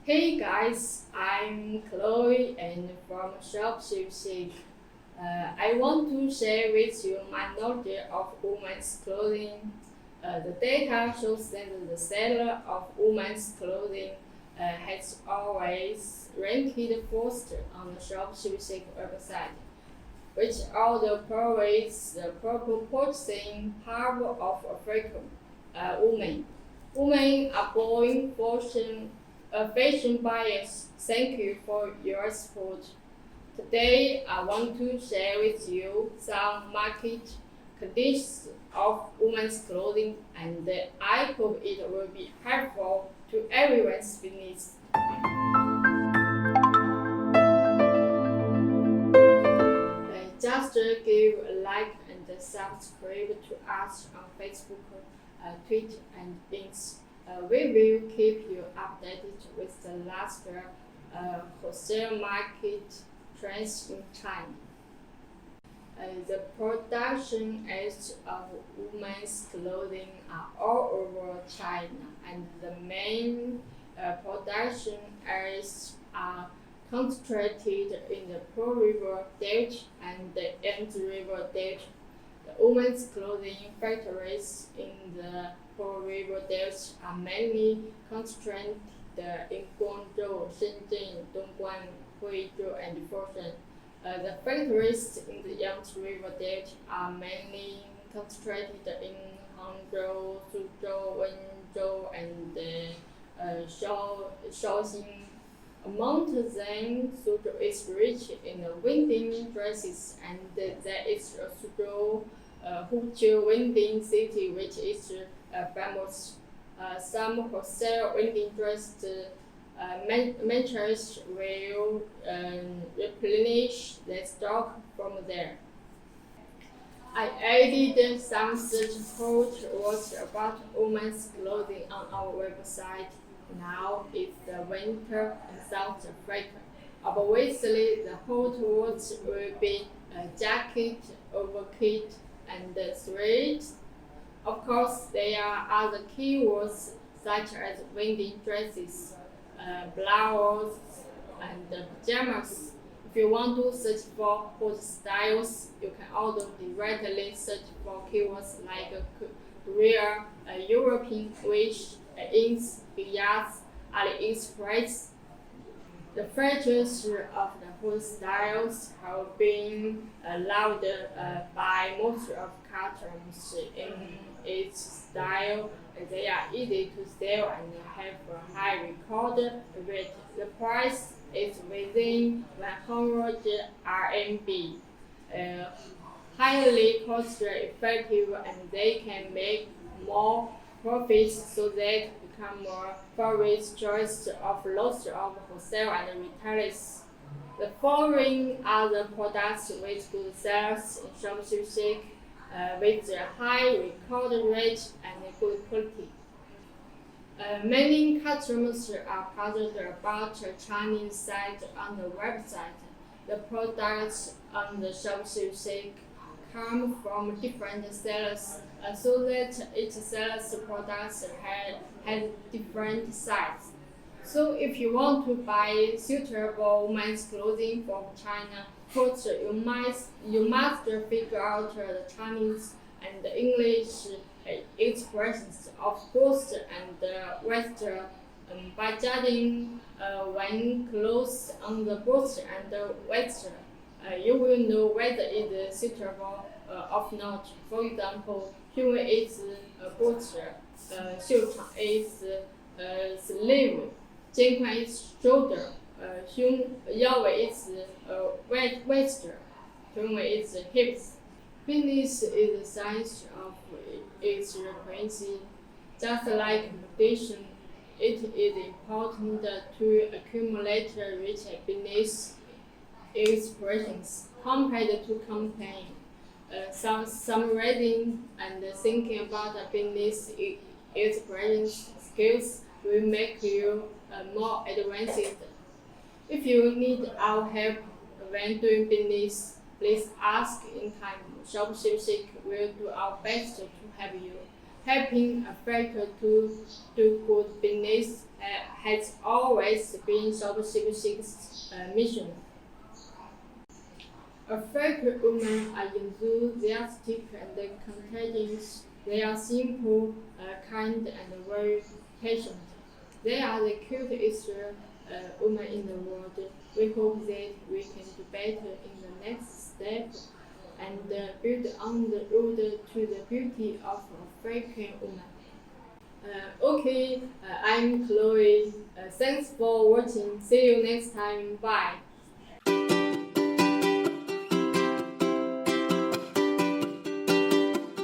Hey guys, I'm Chloe and from ShopShipShake. I want to share with you my knowledge of women's clothing. The data shows that the seller of women's clothing has always ranked first on the ShopShipShake website, which also provides the proper purchasing power of African women. Women are born fashion buyers. Thank you for your support. Today, I want to share with you some market conditions of women's clothing, and I hope it will be helpful to everyone's business. Just give a like and subscribe to us on Facebook, Twitter, and Links. We will keep you updated with the last wholesale market trends in China. The production edge of women's clothing are all over China, and the main production areas are concentrated in the Pearl River Delta and the Yangtze River Delta. The women's clothing factories in the Pearl River Delta are mainly concentrated in Guangzhou, Shenzhen, Dongguan, Huizhou, and Foshan. The factories in the Yangtze River Delta are mainly concentrated in Hangzhou, Suzhou, Wenzhou, and Shaoxing. Among them, Suzhou is rich in wedding dresses, and there is a Suzhou Huzhou wedding city, which is famous. Some wholesale wedding dress manufacturers will replenish their stock from there. I added some search words about women's clothing on our website. Now it's the winter in South Africa. Obviously, the hot words will be jacket, overcoat, and sweat. Of course, there are other keywords such as wedding dresses, blouse, and pajamas. If you want to search for hot styles, you can also directly search for keywords like Korea, European wish, Ins, Yangtze, AliExpress. The features of the hot styles have been allowed by most of customers in its style. They are easy to sell and have a high record rate. The price is within 100 RMB. Highly cost effective, and they can make more profits, so that become more favorite choice of lots of wholesale and retailers. The following are the products with good sales in ShopShipShake, with a high record rate and good quality. Many customers are puzzled about the Chinese site on the website. The products on the ShopShipShake come from different sellers, so that each seller's products has different size. So if you want to buy suitable women's clothing from China, first you must figure out the Chinese and the English expressions of both and Western. By judging one clothes on the both and the Western, you will know whether it is suitable or not. For example, Human is boots, Sumiton is sleeve, 肩宽 is shoulder, 腰围 is waist, 臀围 is hips. Fitness is the science of its frequency. Just like competition, it is important to accumulate rich business expressions compared to campaign. Summarizing and thinking about business expression skills will make you more advanced. If you need our help when doing business, please ask in time. ShopShipShake will do our best to help you. Helping Africa to do good business has always been ShopShipShake's mission. African women are enthusiastic and contagious. They are simple, kind, and very patient. They are the cutest women in the world. We hope that we can do better in the next step and build on the road to the beauty of African women. Okay, I'm Chloe. Thanks for watching. See you next time. Bye.